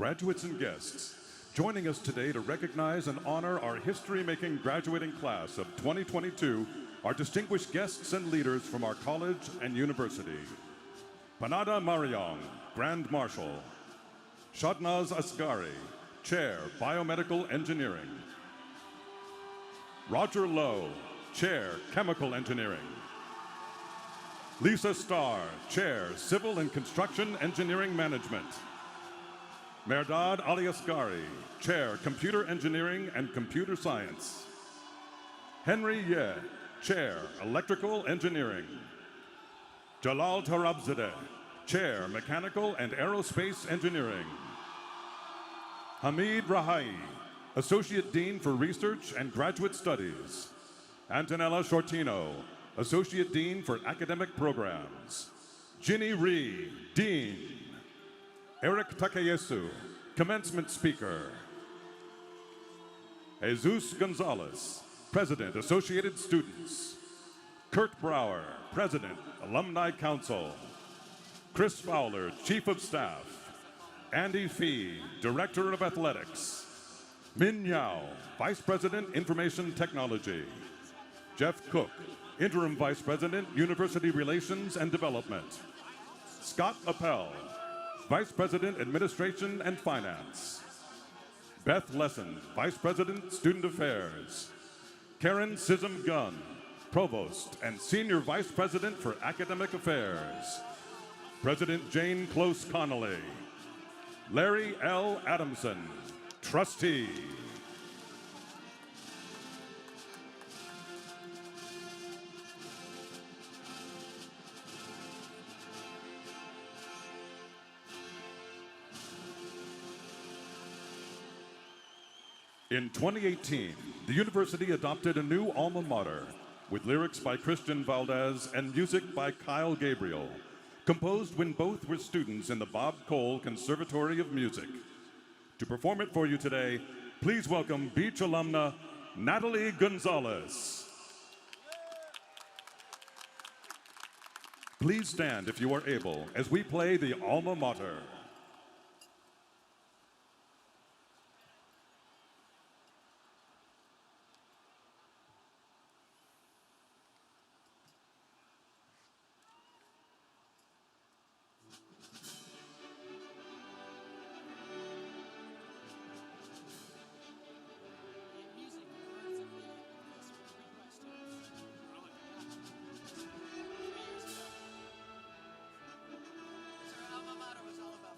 graduates and guests. Joining us today to recognize and honor our history-making graduating class of 2022 are distinguished guests and leaders from our college and university. Panada Mariong, Grand Marshal. Shadnaz Asghari, Chair, Biomedical Engineering. Roger Lowe, Chair, Chemical Engineering. Lisa Starr, Chair, Civil and Construction Engineering Management. Merdad Ali Asghari, Chair, Computer Engineering and Computer Science. Henry Ye, Chair, Electrical Engineering. Jalal Tarabzadeh, Chair, Mechanical and Aerospace Engineering. Hamid Rahai, Associate Dean for Research and Graduate Studies. Antonella Shortino, Associate Dean for Academic Programs. Ginny Rhee, Dean. Eric Takayesu, Commencement Speaker. Jesus Gonzalez, President, Associated Students. Kurt Brower, President, Alumni Council. Chris Fowler, Chief of Staff. Andy Fee, Director of Athletics. Min Yao, Vice President, Information Technology. Jeff Cook, Interim Vice President, University Relations and Development. Scott Appel, Vice President, Administration and Finance. Beth Lesson, Vice President, Student Affairs. Karen Sism Gunn, Provost and Senior Vice President for Academic Affairs. President Jane Close Connolly. Larry L. Adamson, Trustee. In 2018, the university adopted a new alma mater with lyrics by Christian Valdez and music by Kyle Gabriel, composed when both were students in the Bob Cole Conservatory of Music. To perform it for you today, please welcome Beach alumna Natalie Gonzalez. Please stand if you are able as we play the alma mater. Alma mater was all about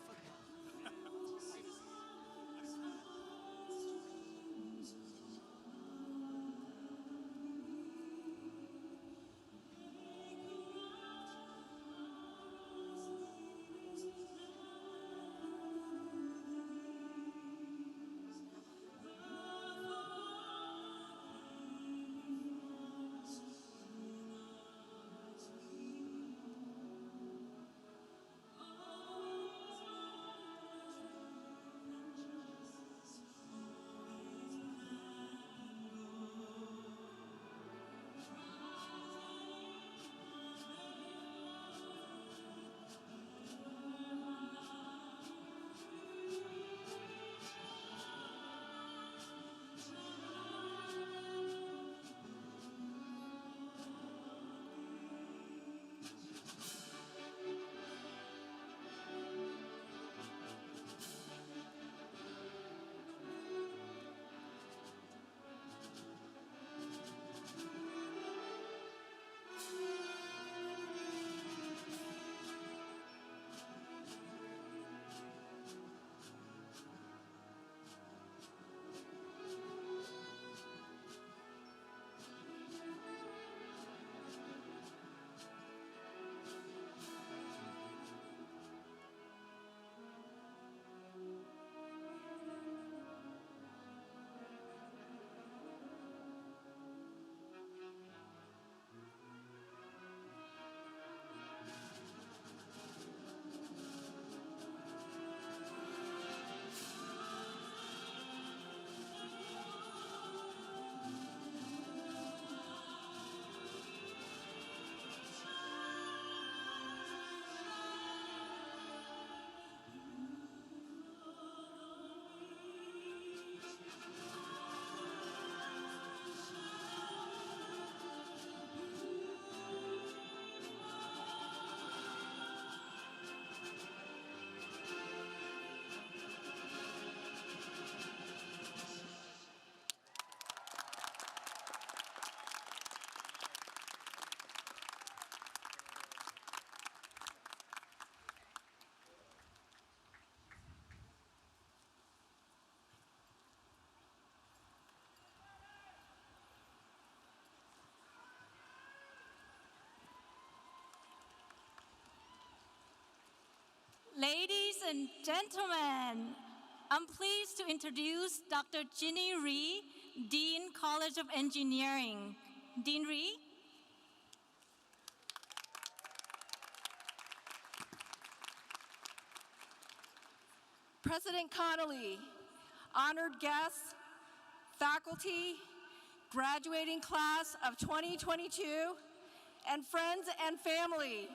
Ladies and gentlemen, I'm pleased to introduce Dr. Ginny Rhee, Dean, College of Engineering. Dean Rhee. President Connolly, honored guests, faculty, graduating class of 2022, and friends and family.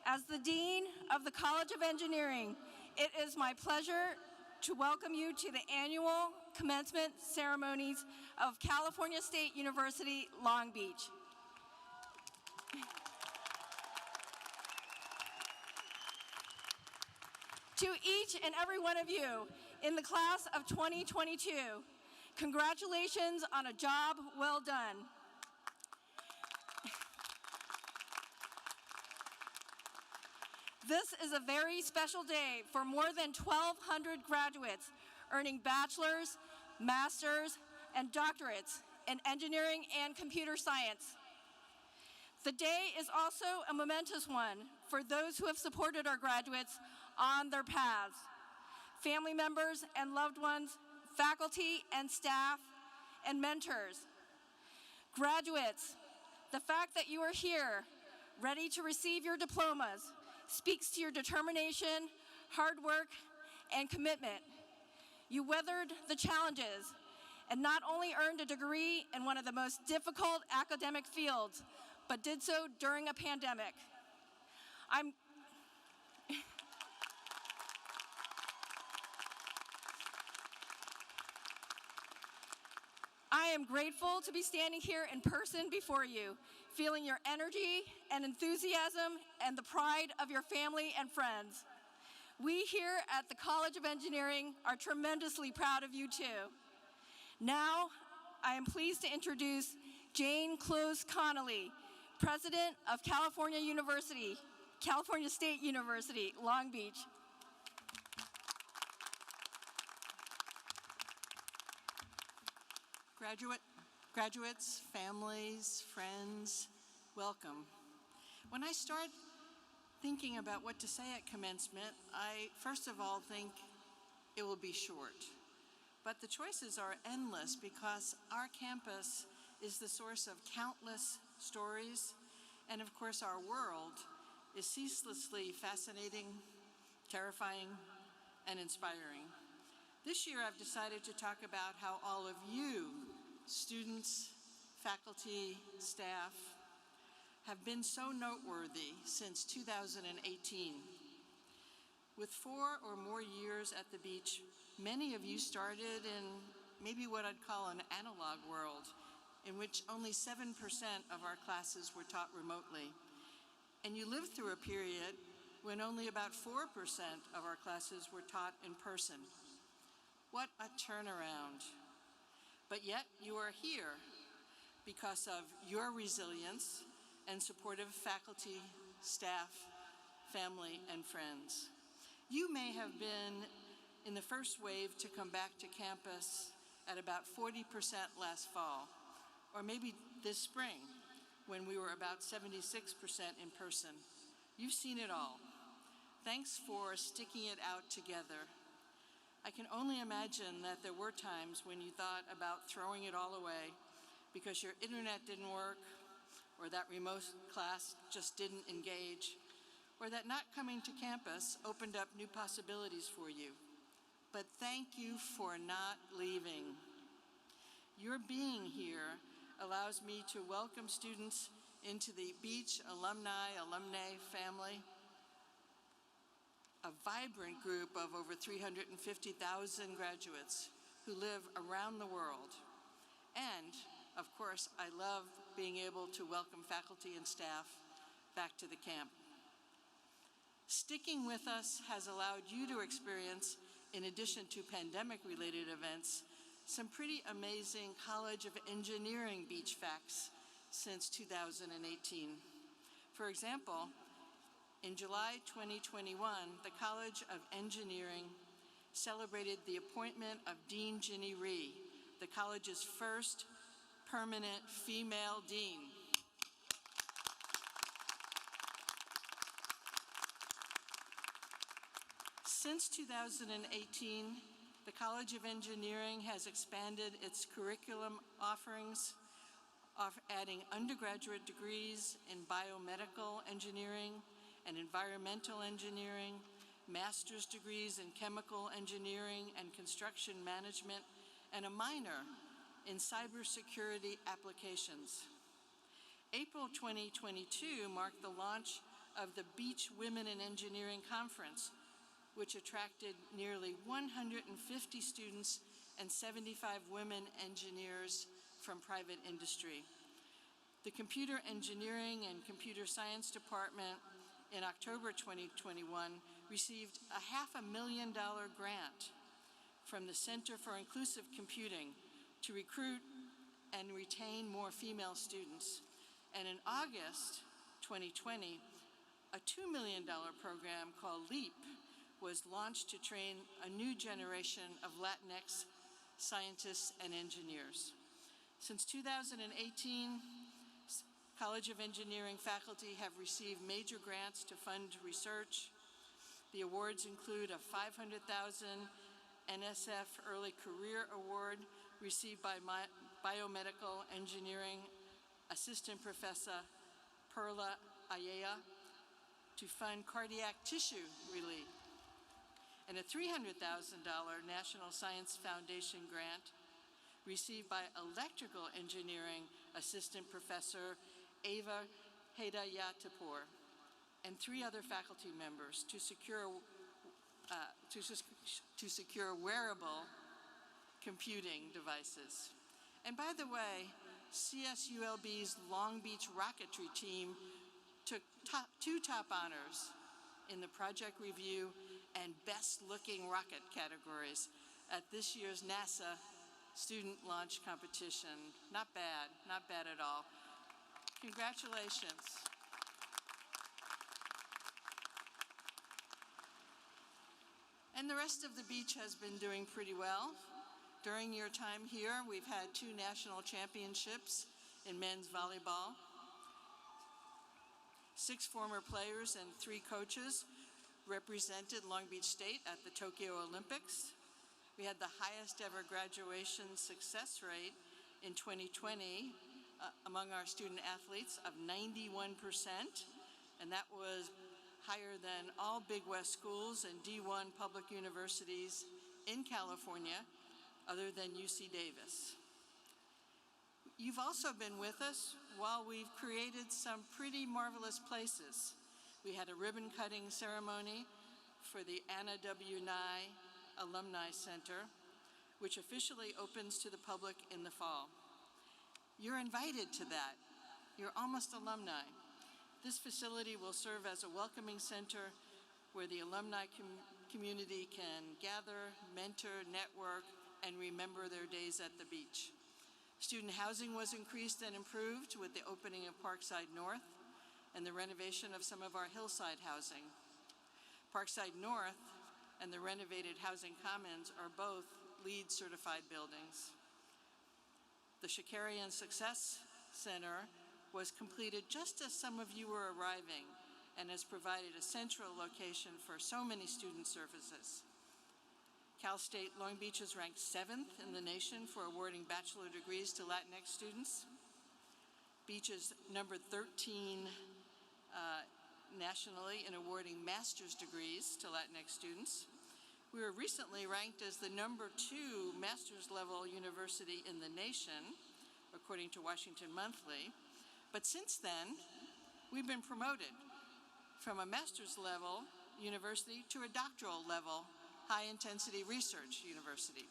As the Dean of the College of Engineering, it is my pleasure to welcome you to the annual commencement ceremonies of California State University, Long Beach. To each and every one of you in the class of 2022, congratulations on a job well done. This is a very special day for more than 1,200 graduates earning bachelor's, master's, and doctorates in engineering and computer science. The day is also a momentous one for those who have supported our graduates on their paths, family members and loved ones, faculty and staff, and mentors. Graduates, the fact that you are here, ready to receive your diplomas, speaks to your determination, hard work, and commitment. You weathered the challenges and not only earned a degree in one of the most difficult academic fields, but did so during a pandemic. I am grateful to be standing here in person before you, feeling your energy and enthusiasm and the pride of your family and friends. We here at the College of Engineering are tremendously proud of you too. Now, I am pleased to introduce Jane Close Connolly, President of California State University, Long Beach. Graduates, families, friends, welcome. When I start thinking about what to say at commencement, I first of all think it will be short. But the choices are endless because our campus is the source of countless stories, and of course our world is ceaselessly fascinating, terrifying, and inspiring. This year I've decided to talk about how all of you, students, faculty, staff, have been so noteworthy since 2018. With 4 or more years at the beach, many of you started in maybe what I'd call an analog world, in which only 7% of our classes were taught remotely. And you lived through a period when only about 4% of our classes were taught in person. What a turnaround. But yet you are here because of your resilience and supportive faculty, staff, family, and friends. You may have been in the first wave to come back to campus at about 40% last fall, or maybe this spring when we were about 76% in person. You've seen it all. Thanks for sticking it out together. I can only imagine that there were times when you thought about throwing it all away because your internet didn't work, or that remote class just didn't engage, or that not coming to campus opened up new possibilities for you. But thank you for not leaving. Your being here allows me to welcome students into the Beach alumni family, a vibrant group of over 350,000 graduates who live around the world. And, of course, I love being able to welcome faculty and staff back to the camp. Sticking with us has allowed you to experience, in addition to pandemic-related events, some pretty amazing College of Engineering beach facts since 2018. For example, in July 2021, the College of Engineering celebrated the appointment of Dean Ginny Rhee, the college's first permanent female dean. Since 2018, the College of Engineering has expanded its curriculum offerings, adding undergraduate degrees in biomedical engineering and environmental engineering, master's degrees in chemical engineering and construction management, and a minor in cybersecurity applications. April 2022 marked the launch of the Beach Women in Engineering Conference, which attracted nearly 150 students and 75 women engineers from private industry. The Computer Engineering and Computer Science Department in October 2021 received a $500,000 grant from the Center for Inclusive Computing to recruit and retain more female students. And in August 2020, a $2 million program called LEAP was launched to train a new generation of Latinx scientists and engineers. Since 2018, College of Engineering faculty have received major grants to fund research. The awards include a $500,000 NSF Early Career Award received by Biomedical Engineering Assistant Professor Perla Ayala to fund cardiac tissue relief, and a $300,000 National Science Foundation grant received by Electrical Engineering Assistant Professor Ava Hedayatapur and 3 other faculty members to secure wearable computing devices. And by the way, CSULB's Long Beach rocketry team took 2 top honors in the project review and best looking rocket categories at this year's NASA student launch competition. Not bad at all. Congratulations. And the rest of the beach has been doing pretty well. During your time here, we've had 2 national championships in men's volleyball. 6 former players and 3 coaches represented Long Beach State at the Tokyo Olympics. We had the highest ever graduation success rate in 2020 among our student athletes of 91%, and that was higher than all Big West schools and D1 public universities in California, other than UC Davis. You've also been with us while we've created some pretty marvelous places. We had a ribbon cutting ceremony for the Anna W. Nye Alumni Center, which officially opens to the public in the fall. You're invited to that. You're almost alumni. This facility will serve as a welcoming center where the alumni community can gather, mentor, network, and remember their days at the beach. Student housing was increased and improved with the opening of Parkside North and the renovation of some of our hillside housing. Parkside North and the renovated Housing Commons are both LEED certified buildings. The Shakarian Success Center was completed just as some of you were arriving and has provided a central location for so many student services. Cal State Long Beach is ranked 7th in the nation for awarding bachelor degrees to Latinx students. Beach is number 13 nationally in awarding master's degrees to Latinx students. We were recently ranked as the number 2 master's level university in the nation, according to Washington Monthly. But since then, we've been promoted from a master's level university to a doctoral level high-intensity research university.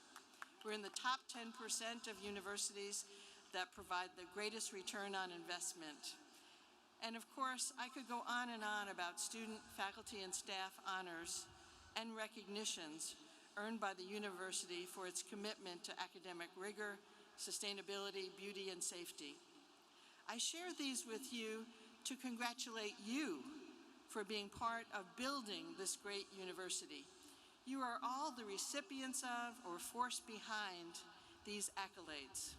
We're in the top 10% of universities that provide the greatest return on investment. And of course, I could go on and on about student, faculty, and staff honors and recognitions earned by the university for its commitment to academic rigor, sustainability, beauty, and safety. I share these with you to congratulate you for being part of building this great university. You are all the recipients of or force behind these accolades.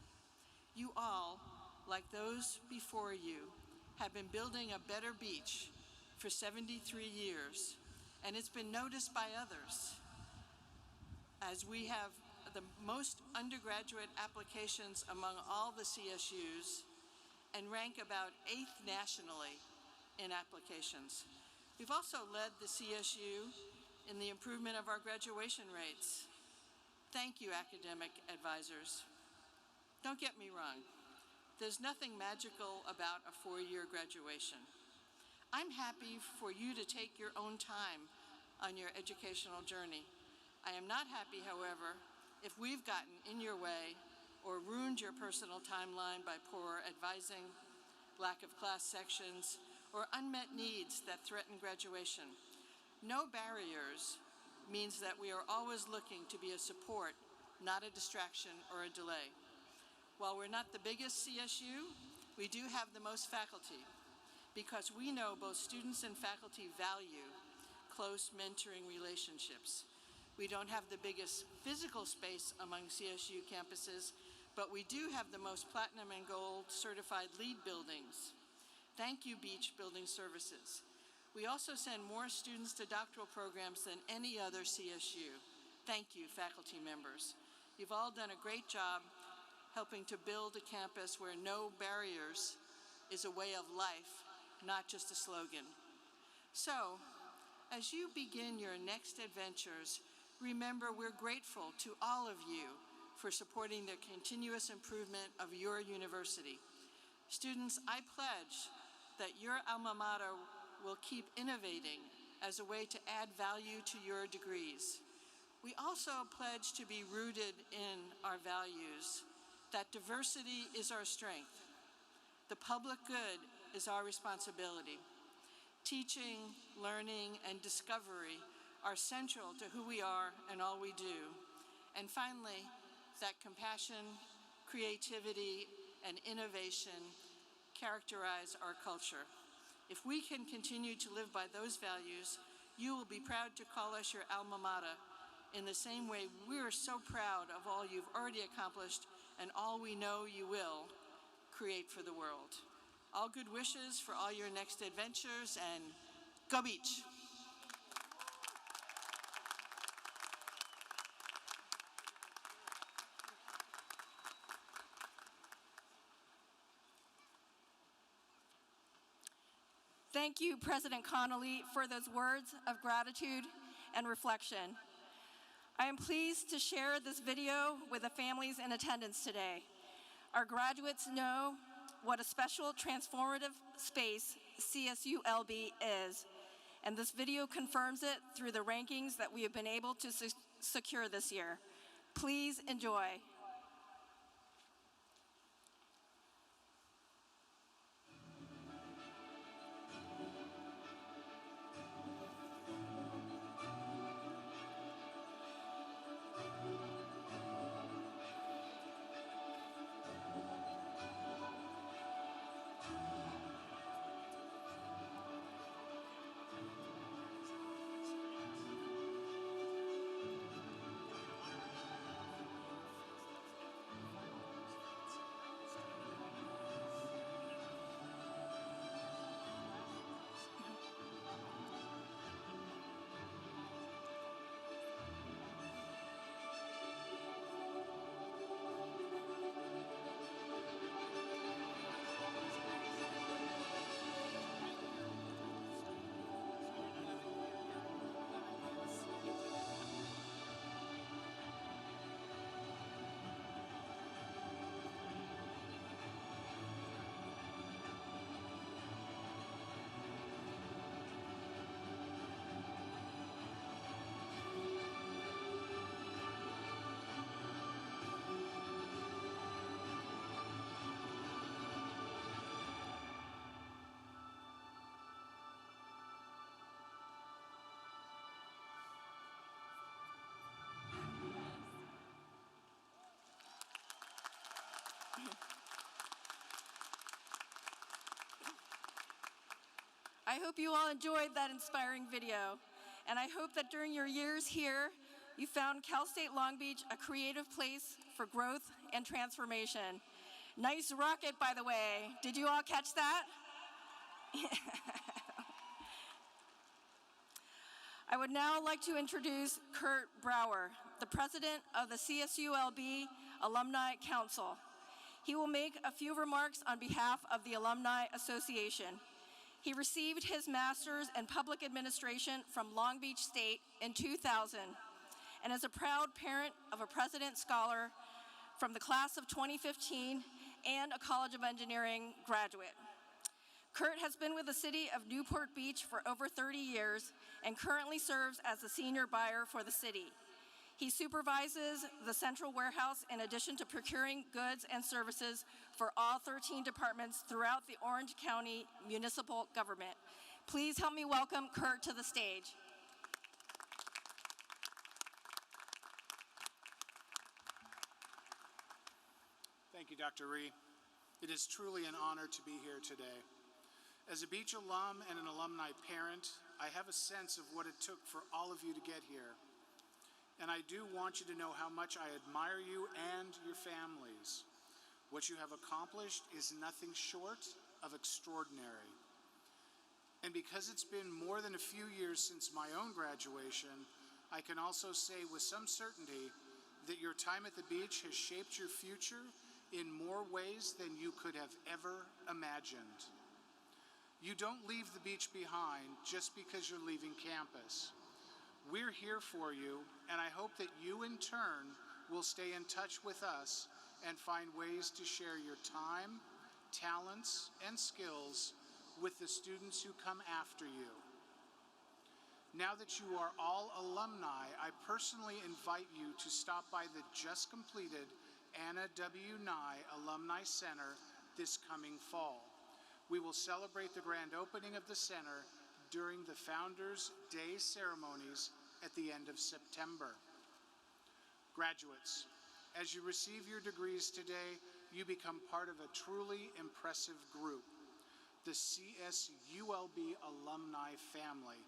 You all, like those before you, have been building a better beach for 73 years and it's been noticed by others, as we have the most undergraduate applications among all the CSUs and rank about 8th nationally in applications. We've also led the CSU in the improvement of our graduation rates. Thank you, academic advisors. Don't get me wrong, there's nothing magical about a 4-year graduation. I'm happy for you to take your own time on your educational journey. I am not happy, however, if we've gotten in your way or ruined your personal timeline by poor advising, lack of class sections, or unmet needs that threaten graduation. No barriers means that we are always looking to be a support, not a distraction or a delay. While we're not the biggest CSU, we do have the most faculty, because we know both students and faculty value close mentoring relationships. We don't have the biggest physical space among CSU campuses, but we do have the most platinum and gold certified LEED buildings. Thank you, Beach Building Services. We also send more students to doctoral programs than any other CSU. Thank you, faculty members. You've all done a great job helping to build a campus where no barriers is a way of life, not just a slogan. So, as you begin your next adventures, remember we're grateful to all of you for supporting the continuous improvement of your university. Students, I pledge that your alma mater will keep innovating as a way to add value to your degrees. We also pledge to be rooted in our values, that diversity is our strength. The public good is our responsibility. Teaching, learning, and discovery are central to who we are and all we do. And finally, that compassion, creativity, and innovation characterize our culture. If we can continue to live by those values, you will be proud to call us your alma mater in the same way we're so proud of all you've already accomplished and all we know you will create for the world. All good wishes for all your next adventures, and go Beach! Thank you, President Connolly, for those words of gratitude and reflection. I am pleased to share this video with the families in attendance today. Our graduates know what a special transformative space CSU LB is, and this video confirms it through the rankings that we have been able to secure this year. Please enjoy. I hope you all enjoyed that inspiring video, and I hope that during your years here, you found Cal State Long Beach a creative place for growth and transformation. Nice rocket, by the way. Did you all catch that? I would now like to introduce Kurt Brower, the president of the CSULB Alumni Council. He will make a few remarks on behalf of the Alumni Association. He received his master's in public administration from Long Beach State in 2000 and is a proud parent of a President Scholar from the class of 2015 and a College of Engineering graduate. Kurt has been with the city of Newport Beach for over 30 years and currently serves as the senior buyer for the city. He supervises the central warehouse in addition to procuring goods and services for all 13 departments throughout the Orange County municipal government. Please help me welcome Kurt to the stage. Thank you, Dr. Ree. It is truly an honor to be here today. As a Beach alum and an alumni parent, I have a sense of what it took for all of you to get here. And I do want you to know how much I admire you and your families. What you have accomplished is nothing short of extraordinary. And because it's been more than a few years since my own graduation, I can also say with some certainty that your time at the beach has shaped your future in more ways than you could have ever imagined. You don't leave the beach behind just because you're leaving campus. We're here for you, and I hope that you in turn will stay in touch with us and find ways to share your time, talents, and skills with the students who come after you. Now that you are all alumni, I personally invite you to stop by the just completed Anna W. Nye Alumni Center this coming fall. We will celebrate the grand opening of the center during the Founders Day ceremonies at the end of September. Graduates, as you receive your degrees today, you become part of a truly impressive group, the CSULB alumni family,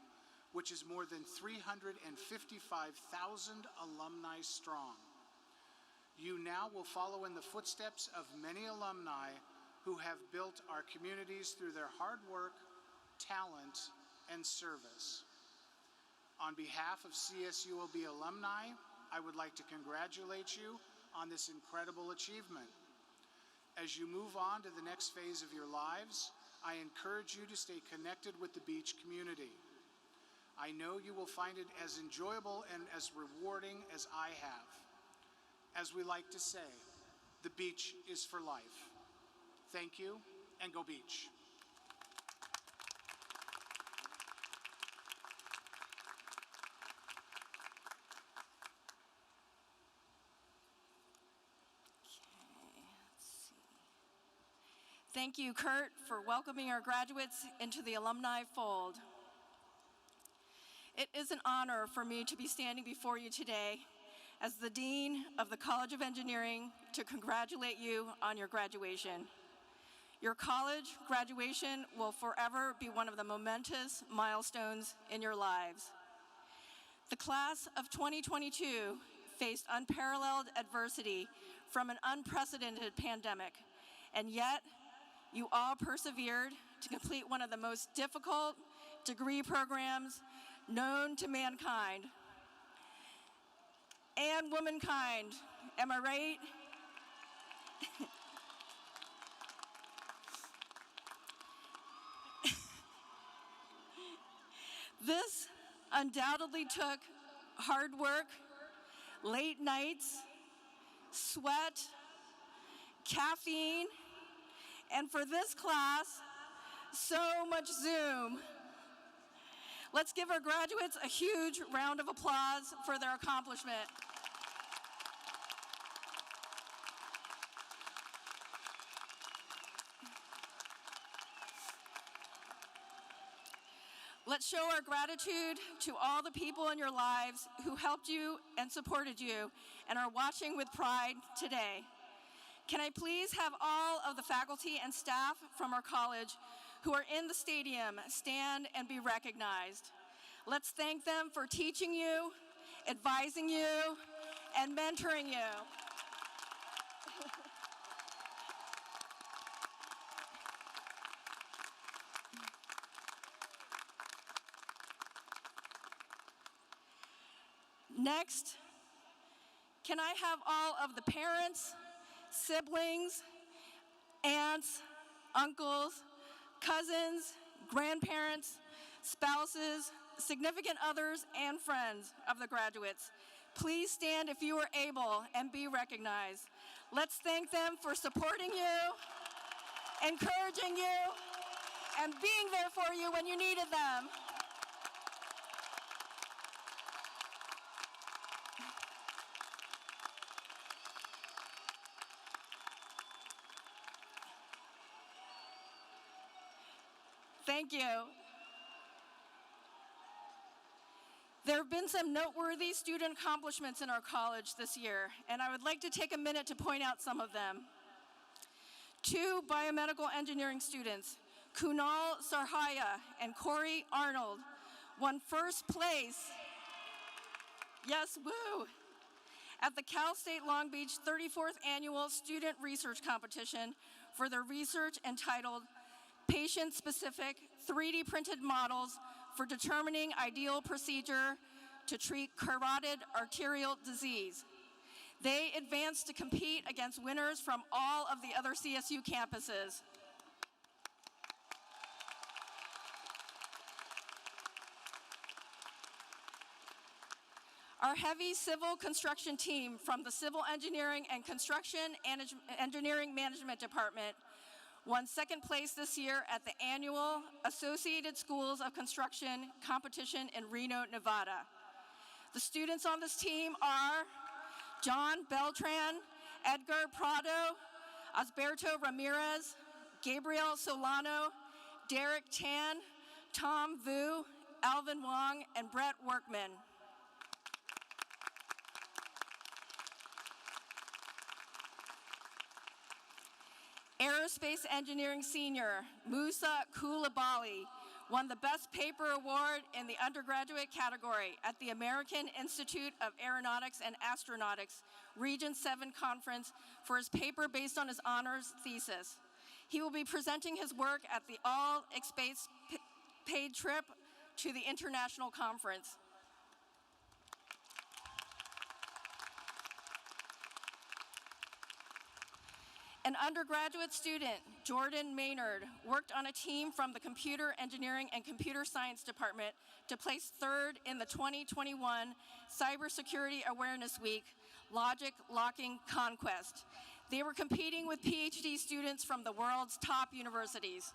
which is more than 355,000 alumni strong. You now will follow in the footsteps of many alumni who have built our communities through their hard work, talent, and service. On behalf of CSULB alumni, I would like to congratulate you on this incredible achievement. As you move on to the next phase of your lives, I encourage you to stay connected with the beach community. I know you will find it as enjoyable and as rewarding as I have. As we like to say, the beach is for life. Thank you, and go Beach. Thank you, Kurt, for welcoming our graduates into the alumni fold. It is an honor for me to be standing before you today as the Dean of the College of Engineering to congratulate you on your graduation. Your college graduation will forever be one of the momentous milestones in your lives. The class of 2022 faced unparalleled adversity from an unprecedented pandemic, and yet you all persevered to complete one of the most difficult degree programs known to mankind and womankind. Am I right? This undoubtedly took hard work, late nights, sweat, caffeine, and for this class, so much Zoom. Let's give our graduates a huge round of applause for their accomplishment. Let's show our gratitude to all the people in your lives who helped you and supported you and are watching with pride today. Can I please have all of the faculty and staff from our college who are in the stadium stand and be recognized? Let's thank them for teaching you, advising you, and mentoring you. Next, can I have all of the parents, siblings, aunts, uncles, cousins, grandparents, spouses, significant others, and friends of the graduates, please stand if you are able and be recognized. Let's thank them for supporting you, encouraging you, and being there for you when you needed them. Thank you. There have been some noteworthy student accomplishments in our college this year, and I would like to take a minute to point out some of them. 2 biomedical engineering students, Kunal Sarhaya and Corey Arnold, won first place, yes, woo, at the Cal State Long Beach 34th Annual Student Research Competition for their research entitled Patient-Specific 3D Printed Models for Determining Ideal Procedure to Treat Carotid Arterial Disease. They advanced to compete against winners from all of the other CSU campuses. Our heavy civil construction team from the Civil Engineering and Construction Engineering Management Department won second place this year at the annual Associated Schools of Construction competition in Reno, Nevada. The students on this team are John Beltran, Edgar Prado, Osberto Ramirez, Gabriel Solano, Derek Tan, Tom Vu, Alvin Wong, and Brett Workman. Aerospace Engineering Senior Musa Koulibaly won the Best Paper Award in the undergraduate category at the American Institute of Aeronautics and Astronautics Region 7 Conference for his paper based on his honors thesis. He will be presenting his work at the all-expense paid trip to the international conference. An undergraduate student, Jordan Maynard, worked on a team from the Computer Engineering and Computer Science Department to place third in the 2021 Cybersecurity Awareness Week Logic Locking Conquest. They were competing with PhD students from the world's top universities.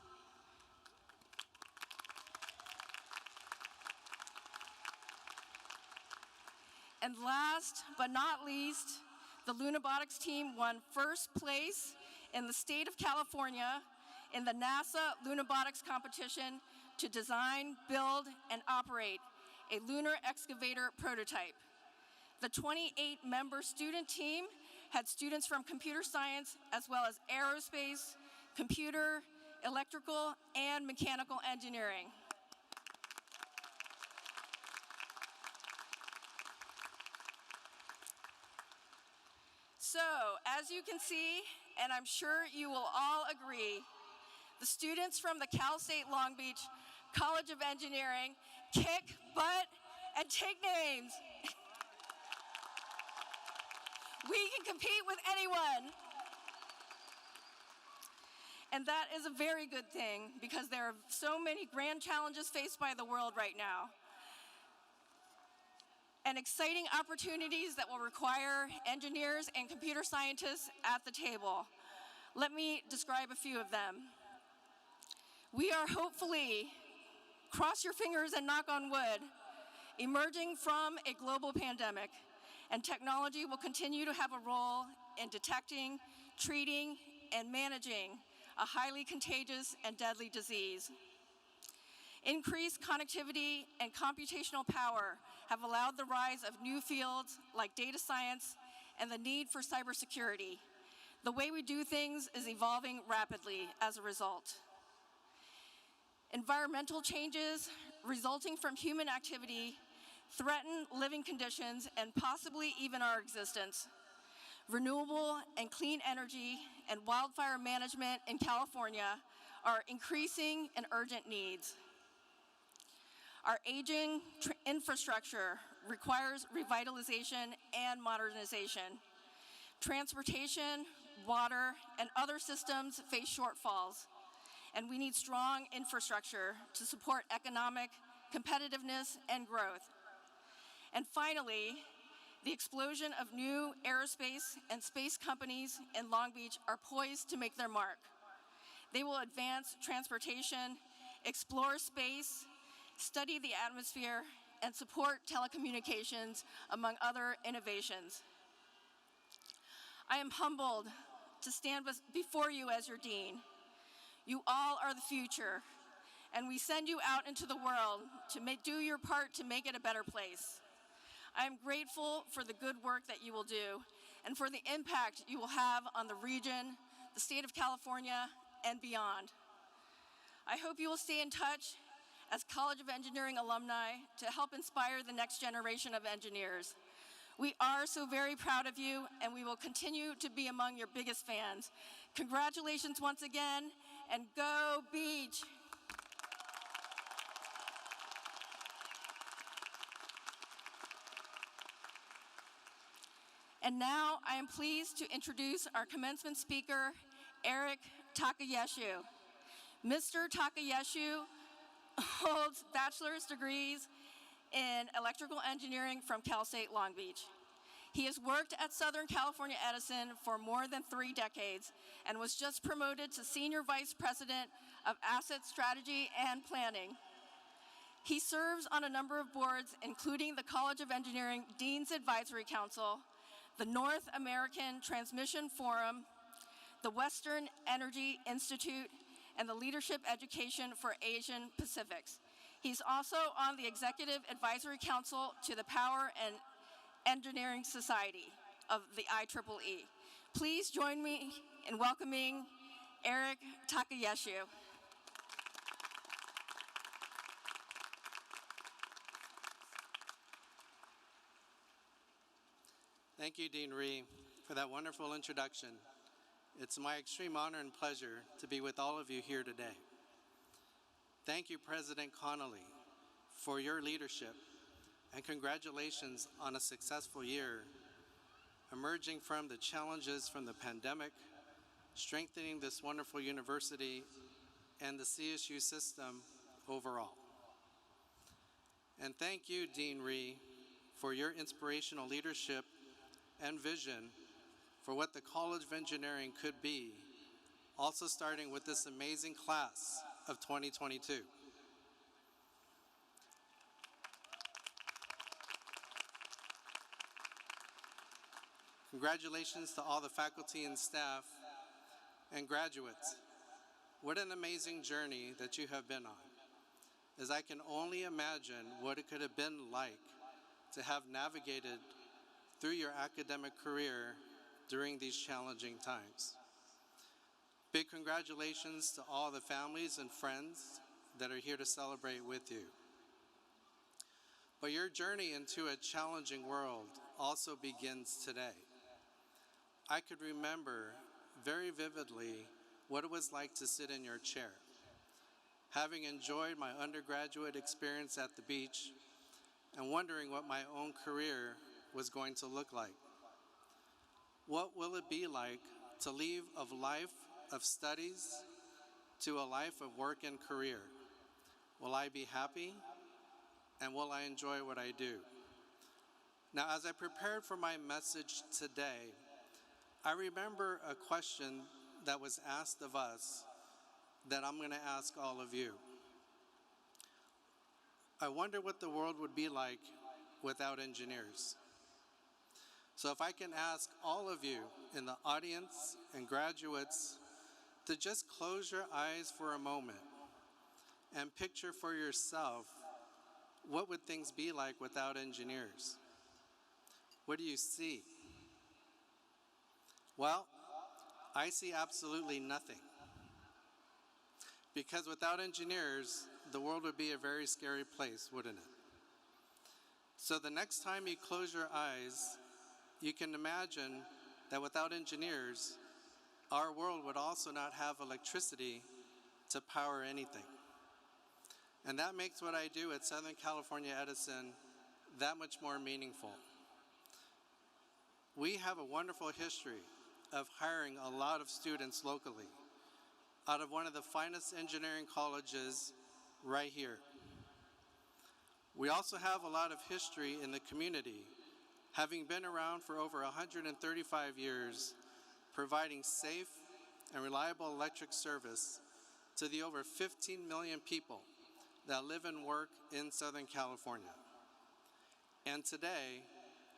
And last but not least, the Lunabotics team won first place in the state of California in the NASA Lunabotics competition to design, build, and operate a lunar excavator prototype. The 28-member student team had students from computer science as well as aerospace, computer, electrical, and mechanical engineering. So, as you can see, and I'm sure you will all agree, the students from the Cal State Long Beach College of Engineering kick butt and take names. We can compete with anyone. And that is a very good thing because there are so many grand challenges faced by the world right now, and exciting opportunities that will require engineers and computer scientists at the table. Let me describe a few of them. We are hopefully, cross your fingers and knock on wood, emerging from a global pandemic, and technology will continue to have a role in detecting, treating, and managing a highly contagious and deadly disease. Increased connectivity and computational power have allowed the rise of new fields like data science and the need for cybersecurity. The way we do things is evolving rapidly as a result. Environmental changes resulting from human activity threaten living conditions and possibly even our existence. Renewable and clean energy and wildfire management in California are increasing and urgent needs. Our aging infrastructure requires revitalization and modernization. Transportation, water, and other systems face shortfalls, and we need strong infrastructure to support economic competitiveness and growth. And finally, the explosion of new aerospace and space companies in Long Beach are poised to make their mark. They will advance transportation, explore space, study the atmosphere, and support telecommunications, among other innovations. I am humbled to stand before you as your dean. You all are the future, and we send you out into the world to do your part to make it a better place. I am grateful for the good work that you will do and for the impact you will have on the region, the state of California, and beyond. I hope you will stay in touch as College of Engineering alumni to help inspire the next generation of engineers. We are so very proud of you, and we will continue to be among your biggest fans. Congratulations once again, and go Beach! And now I am pleased to introduce our commencement speaker, Eric Takayeshu. Mr. Takayeshu holds bachelor's degrees in electrical engineering from Cal State Long Beach. He has worked at Southern California Edison for more than 3 decades and was just promoted to Senior Vice President of Asset Strategy and Planning. He serves on a number of boards, including the College of Engineering Dean's Advisory Council, the North American Transmission Forum, the Western Energy Institute, and the Leadership Education for Asian Pacifics. He's also on the Executive Advisory Council to the Power and Engineering Society of the IEEE. Please join me in welcoming Eric Takayeshu. Thank you, Dean Ree, for that wonderful introduction. It's my extreme honor and pleasure to be with all of you here today. Thank you, President Connolly, for your leadership, and congratulations on a successful year, emerging from the challenges from the pandemic, strengthening this wonderful university and the CSU system overall. And thank you, Dean Ree, for your inspirational leadership and vision for what the College of Engineering could be, also starting with this amazing class of 2022. Congratulations to all the faculty and staff and graduates. What an amazing journey that you have been on, as I can only imagine what it could have been like to have navigated through your academic career during these challenging times. Big congratulations to all the families and friends that are here to celebrate with you. But your journey into a challenging world also begins today. I could remember very vividly what it was like to sit in your chair, having enjoyed my undergraduate experience at the beach and wondering what my own career was going to look like. What will it be like to leave a life of studies to a life of work and career? Will I be happy? And will I enjoy what I do? Now, as I prepared for my message today, I remember a question that was asked of us that I'm going to ask all of you. I wonder what the world would be like without engineers. So if I can ask all of you in the audience and graduates to just close your eyes for a moment and picture for yourself, what would things be like without engineers? What do you see? Well, I see absolutely nothing. Because without engineers, the world would be a very scary place, wouldn't it? So the next time you close your eyes, you can imagine that without engineers, our world would also not have electricity to power anything. And that makes what I do at Southern California Edison that much more meaningful. We have a wonderful history of hiring a lot of students locally out of one of the finest engineering colleges right here. We also have a lot of history in the community, having been around for over 135 years, providing safe and reliable electric service to the over 15 million people that live and work in Southern California. And today,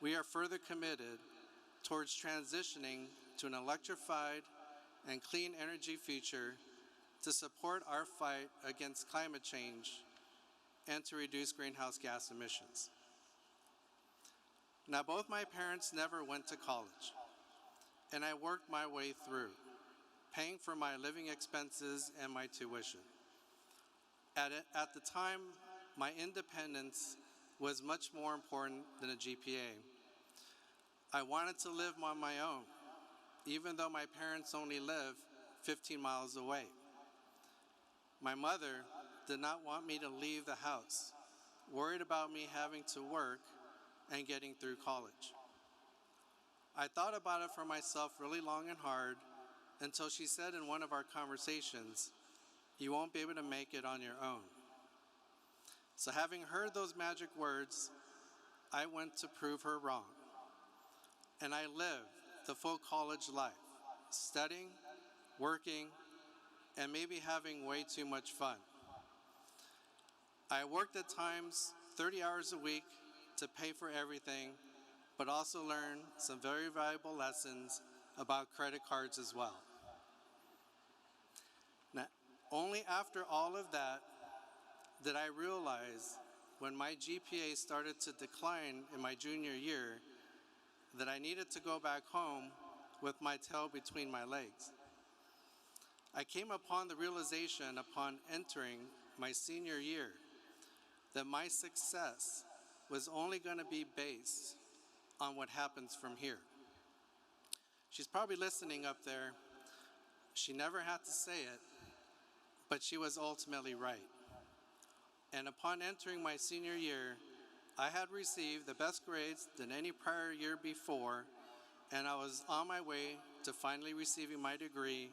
we are further committed towards transitioning to an electrified and clean energy future to support our fight against climate change and to reduce greenhouse gas emissions. Now, both my parents never went to college, and I worked my way through, paying for my living expenses and my tuition. At the time, my independence was much more important than a GPA. I wanted to live on my own, even though my parents only live 15 miles away. My mother did not want me to leave the house, worried about me having to work and getting through college. I thought about it for myself really long and hard until she said in one of our conversations, "You won't be able to make it on your own." So having heard those magic words, I went to prove her wrong. And I lived the full college life, studying, working, and maybe having way too much fun. I worked at times 30 hours a week to pay for everything, but also learned some very valuable lessons about credit cards as well. Now, only after all of that did I realize, when my GPA started to decline in my junior year, that I needed to go back home with my tail between my legs. I came upon the realization upon entering my senior year that my success was only going to be based on what happens from here. She's probably listening up there. She never had to say it, but she was ultimately right. And upon entering my senior year, I had received the best grades than any prior year before, and I was on my way to finally receiving my degree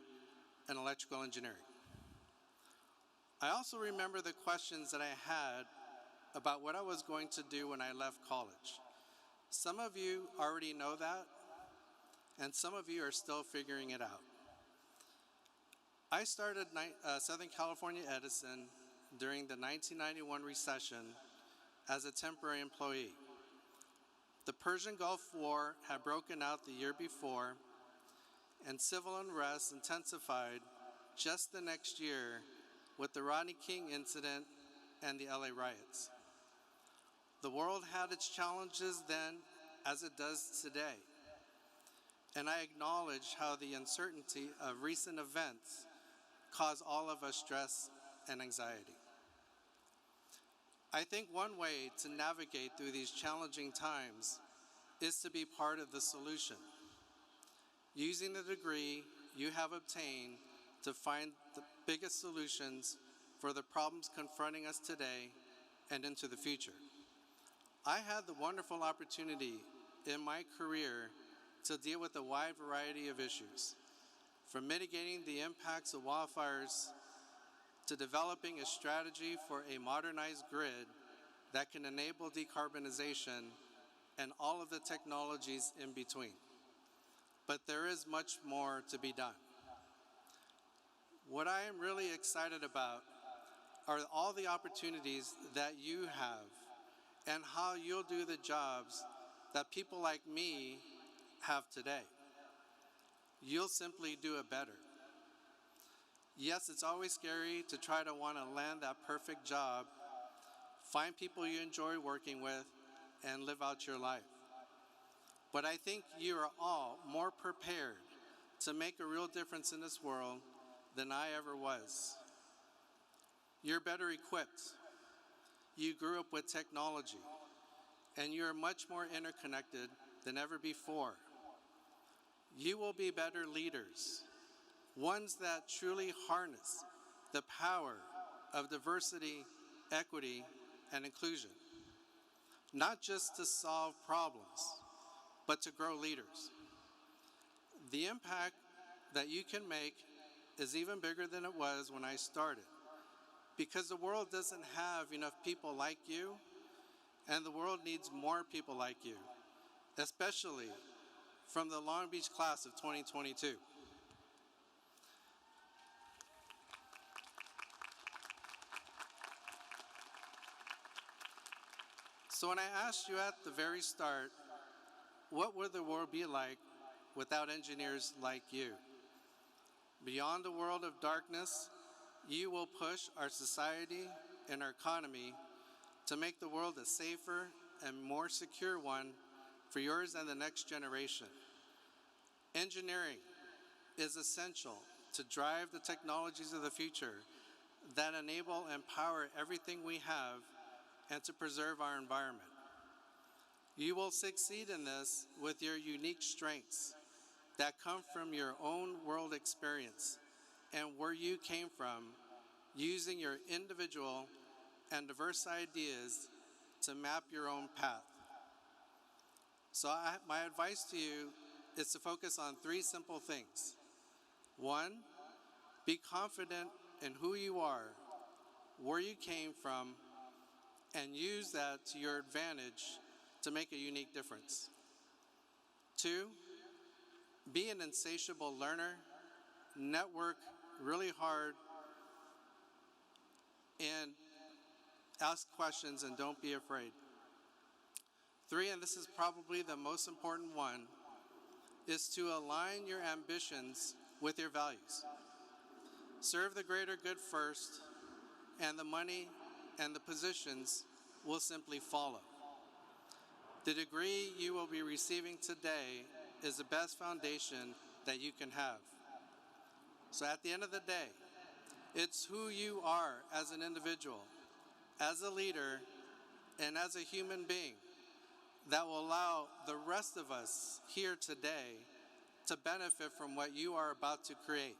in electrical engineering. I also remember the questions that I had about what I was going to do when I left college. Some of you already know that, and some of you are still figuring it out. I started Southern California Edison during the 1991 recession as a temporary employee. The Persian Gulf War had broken out the year before, and civil unrest intensified just the next year with the Rodney King incident and the LA riots. The world had its challenges then, as it does today, and I acknowledge how the uncertainty of recent events caused all of us stress and anxiety. I think one way to navigate through these challenging times is to be part of the solution, using the degree you have obtained to find the biggest solutions for the problems confronting us today and into the future. I had the wonderful opportunity in my career to deal with a wide variety of issues, from mitigating the impacts of wildfires to developing a strategy for a modernized grid that can enable decarbonization and all of the technologies in between. But there is much more to be done. What I am really excited about are all the opportunities that you have and how you'll do the jobs that people like me have today. You'll simply do it better. Yes, it's always scary to try to want to land that perfect job, find people you enjoy working with, and live out your life. But I think you are all more prepared to make a real difference in this world than I ever was. You're better equipped. You grew up with technology, and you're much more interconnected than ever before. You will be better leaders, ones that truly harness the power of diversity, equity, and inclusion. not just to solve problems, but to grow leaders. The impact that you can make is even bigger than it was when I started, because the world doesn't have enough people like you, and the world needs more people like you, especially from the Long Beach class of 2022. So when I asked you at the very start, what would the world be like without engineers like you? Beyond the world of darkness, you will push our society and our economy to make the world a safer and more secure one for yours and the next generation. Engineering is essential to drive the technologies of the future that enable and power everything we have and to preserve our environment. You will succeed in this with your unique strengths that come from your own world experience and where you came from, using your individual and diverse ideas to map your own path. So my advice to you is to focus on 3 simple things. 1, be confident in who you are, where you came from, and use that to your advantage to make a unique difference. 2, be an insatiable learner, network really hard, and ask questions and don't be afraid. 3, and this is probably the most important one, is to align your ambitions with your values. Serve the greater good first, and the money and the positions will simply follow. The degree you will be receiving today is the best foundation that you can have. So at the end of the day, it's who you are as an individual, as a leader, and as a human being that will allow the rest of us here today to benefit from what you are about to create.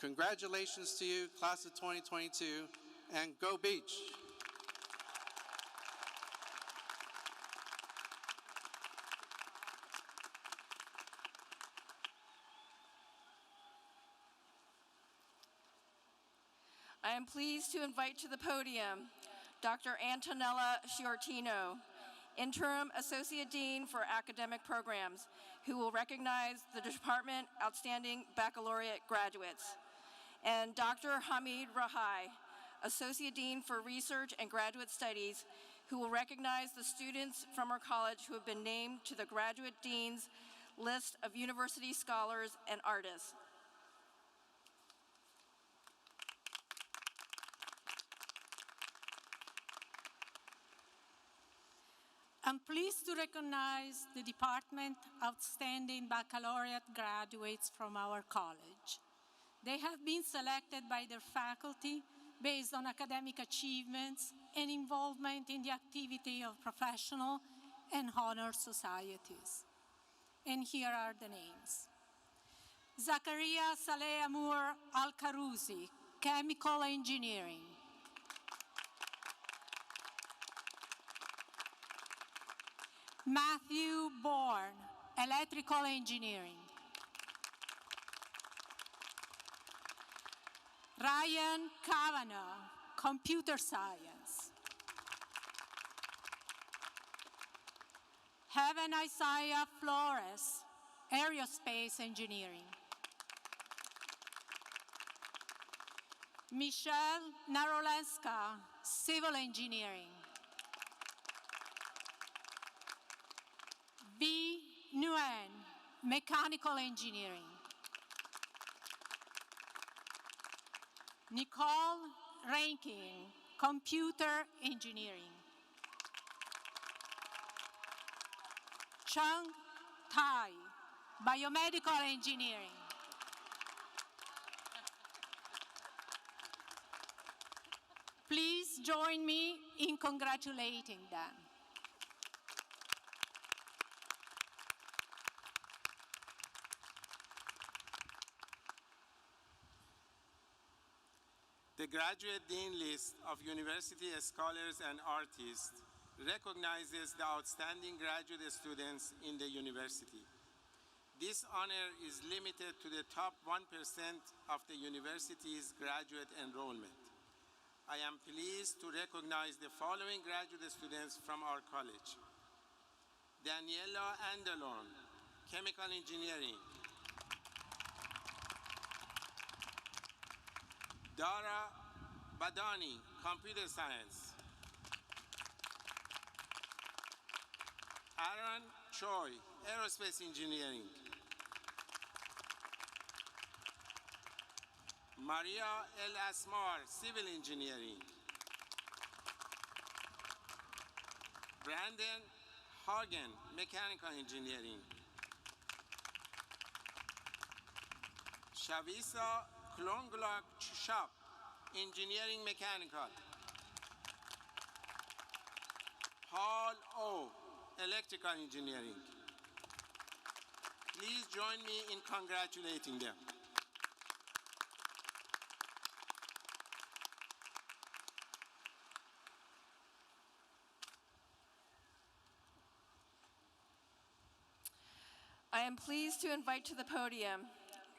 Congratulations to you, class of 2022, and go Beach! I am pleased to invite to the podium Dr. Antonella Sciortino, Interim Associate Dean for Academic Programs, who will recognize the Department Outstanding Baccalaureate graduates, and Dr. Hamid Rahai, Associate Dean for Research and Graduate Studies, who will recognize the students from our college who have been named to the Graduate Dean's list of university scholars and artists. I'm pleased to recognize the Department Outstanding Baccalaureate graduates from our college. They have been selected by their faculty based on academic achievements and involvement in the activity of professional and honor societies. And here are the names. Zakaria Saleh Amour Al-Karouzi, Chemical Engineering. Matthew Bourne, Electrical Engineering. Ryan Kavanaugh, Computer Science. Heaven Isaiah Flores, Aerospace Engineering. Michelle Naroleska, Civil Engineering. V. Nguyen, Mechanical Engineering. Nicole Rankin, Computer Engineering. Chung Tai, Biomedical Engineering. Please join me in congratulating them. The graduate dean list of university scholars and artists recognizes the outstanding graduate students in the university. This honor is limited to the top 1% of the university's graduate enrollment. I am pleased to recognize the following graduate students from our college. Daniela Andalon, Chemical Engineering. Dara Badani, Computer Science. Aaron Choi, Aerospace Engineering. Maria El Asmar, Civil Engineering. Brandon Hagen, Mechanical Engineering. Shavisa Klonglak Shop, Engineering Mechanical. Paul O, Electrical Engineering. Please join me in congratulating them. I am pleased to invite to the podium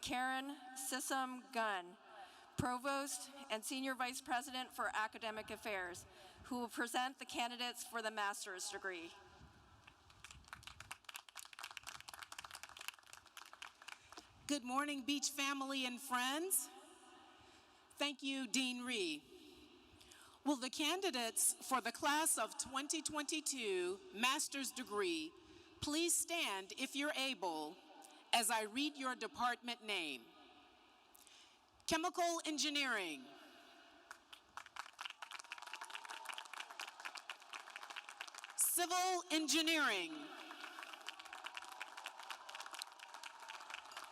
Karen Sissom Gunn, Provost and Senior Vice President for Academic Affairs, who will present the candidates for the master's degree. Good morning, Beach family and friends. Thank you, Dean Ree. Will the candidates for the class of 2022 master's degree please stand if you're able as I read your department name? Chemical Engineering. Civil Engineering.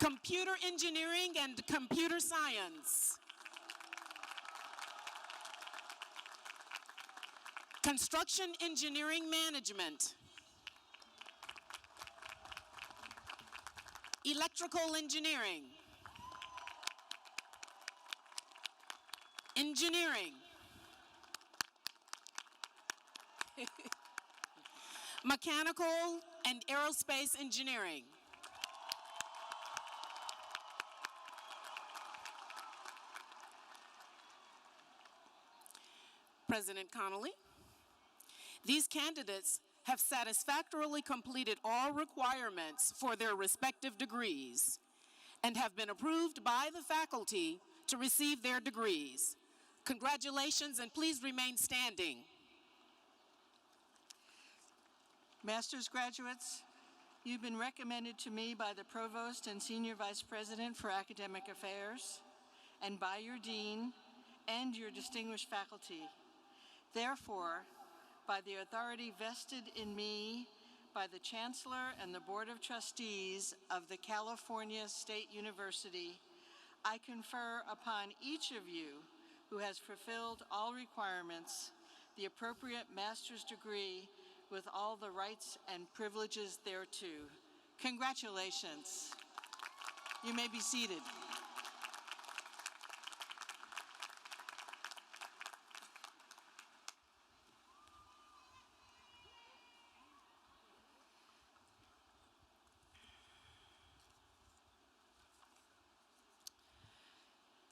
Computer Engineering and Computer Science. Construction Engineering Management. Electrical Engineering. Engineering. Mechanical and Aerospace Engineering. President Connolly, these candidates have satisfactorily completed all requirements for their respective degrees and have been approved by the faculty to receive their degrees. Congratulations, and please remain standing. Master's graduates, you've been recommended to me by the Provost and Senior Vice President for Academic Affairs and by your Dean and your distinguished faculty. Therefore, by the authority vested in me by the Chancellor and the Board of Trustees of the California State University, I confer upon each of you who has fulfilled all requirements the appropriate master's degree with all the rights and privileges thereto. Congratulations. You may be seated.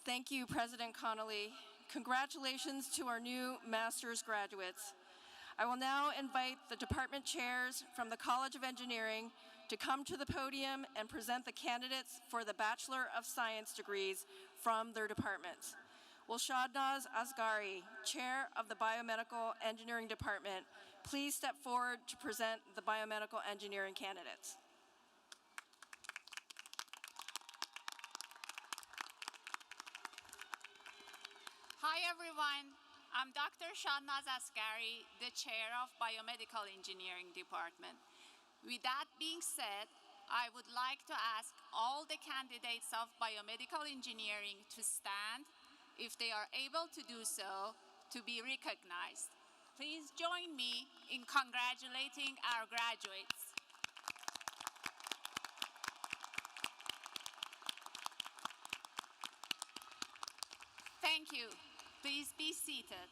Thank you, President Connolly. Congratulations to our new master's graduates. I will now invite the department chairs from the College of Engineering to come to the podium and present the candidates for the Bachelor of Science degrees from their departments. Will Shadnaz Asghari, Chair of the Biomedical Engineering Department, please step forward to present the biomedical engineering candidates. Hi everyone, I'm Dr. Shadnaz Asghari, the Chair of Biomedical Engineering Department. With that being said, I would like to ask all the candidates of biomedical engineering to stand, if they are able to do so, to be recognized. Please join me in congratulating our graduates. Thank you. Please be seated.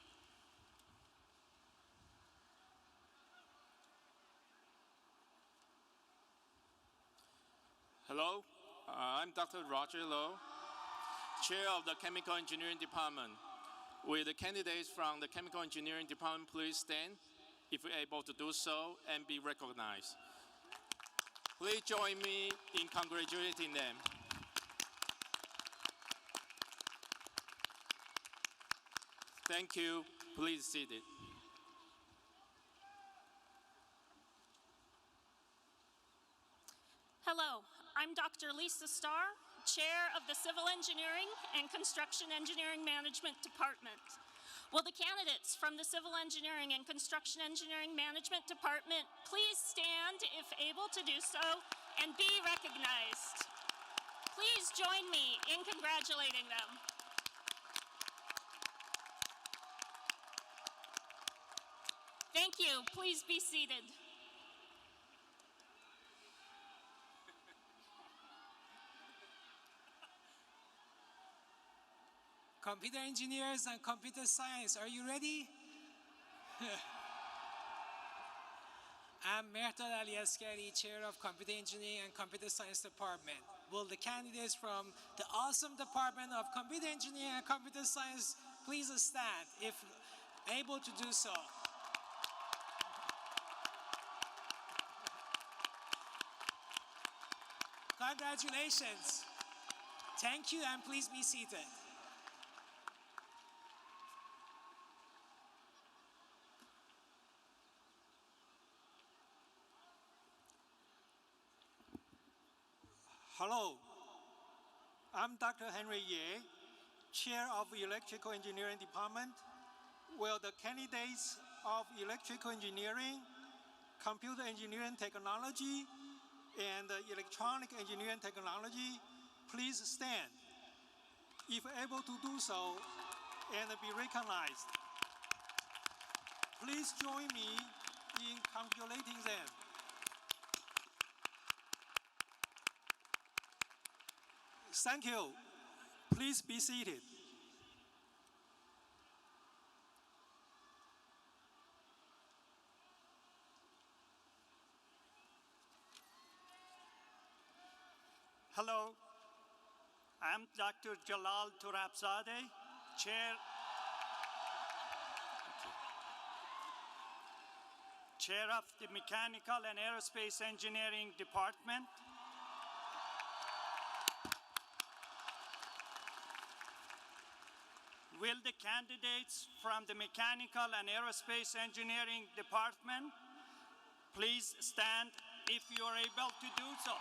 Dr. Roger Lowe, Chair of the Chemical Engineering Department. Will the candidates from the Chemical Engineering Department please stand, if you're able to do so, and be recognized. Please join me in congratulating them. Thank you. Please sit it. Hello, I'm Dr. Lisa Starr, Chair of the Civil Engineering and Construction Engineering Management Department. Will the candidates from the Civil Engineering and Construction Engineering Management Department please stand, if able to do so, and be recognized? Please join me in congratulating them. Thank you. Please be seated. Computer engineers and computer science, are you ready? I'm Mehtad Ali Askari, Chair of Computer Engineering and Computer Science Department. Will the candidates from the awesome Department of Computer Engineering and Computer Science please stand, if able to do so? Congratulations. Thank you, and please be seated. Hello, I'm Dr. Henry Ye, Chair of Electrical Engineering Department. Will the candidates of Electrical Engineering, Computer Engineering Technology, and Electronic Engineering Technology please stand, if able to do so, and be recognized. Please join me in congratulating them. Thank you. Please be seated. Hello, I'm Dr. Jalal Turabzadeh, Chair of the Mechanical and Aerospace Engineering Department. Will the candidates from the Mechanical and Aerospace Engineering Department please stand, if you are able to do so?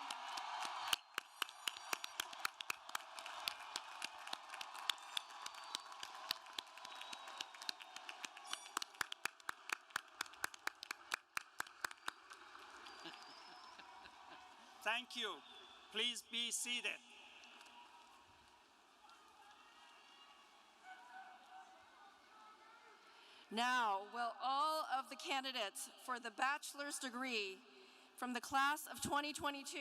Thank you. Please be seated. Now, will all of the candidates for the bachelor's degree from the class of 2022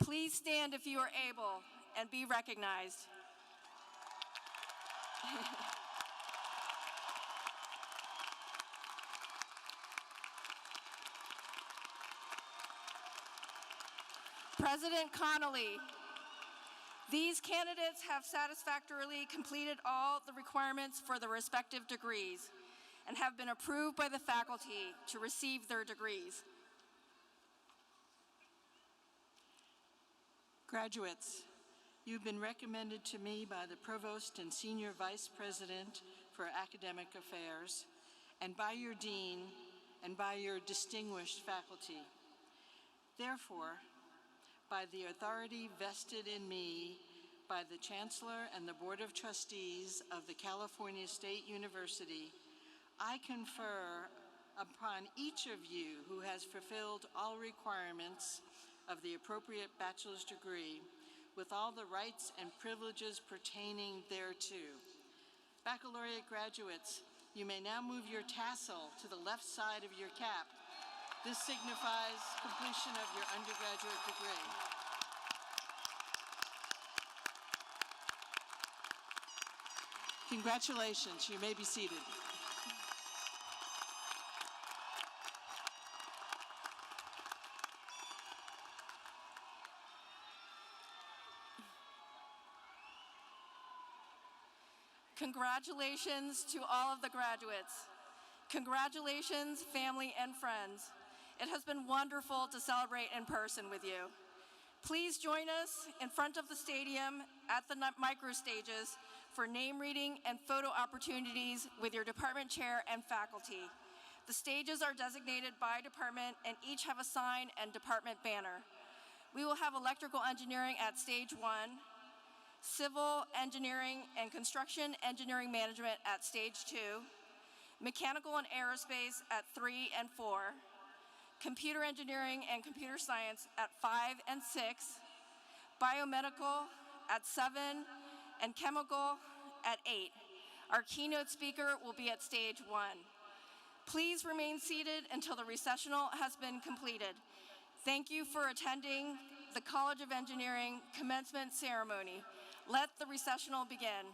please stand if you are able and be recognized? President Connolly, these candidates have satisfactorily completed all the requirements for the respective degrees and have been approved by the faculty to receive their degrees. Graduates, you've been recommended to me by the Provost and Senior Vice President for Academic Affairs, and by your Dean, and by your distinguished faculty. Therefore, by the authority vested in me by the Chancellor and the Board of Trustees of the California State University, I confer upon each of you who has fulfilled all requirements of the appropriate bachelor's degree with all the rights and privileges pertaining thereto. Baccalaureate graduates, you may now move your tassel to the left side of your cap. This signifies completion of your undergraduate degree. Congratulations, you may be seated. Congratulations to all of the graduates. Congratulations, family and friends. It has been wonderful to celebrate in person with you. Please join us in front of the stadium at the micro stages for name reading and photo opportunities with your department chair and faculty. The stages are designated by department and each have a sign and department banner. We will have electrical engineering at stage 1, civil engineering and construction engineering management at stage 2, mechanical and aerospace at 3 and 4, computer engineering and computer science at 5 and 6, biomedical at 7, and chemical at 8. Our keynote speaker will be at stage 1. Please remain seated until the recessional has been completed. Thank you for attending the College of Engineering commencement ceremony. Let the recessional begin.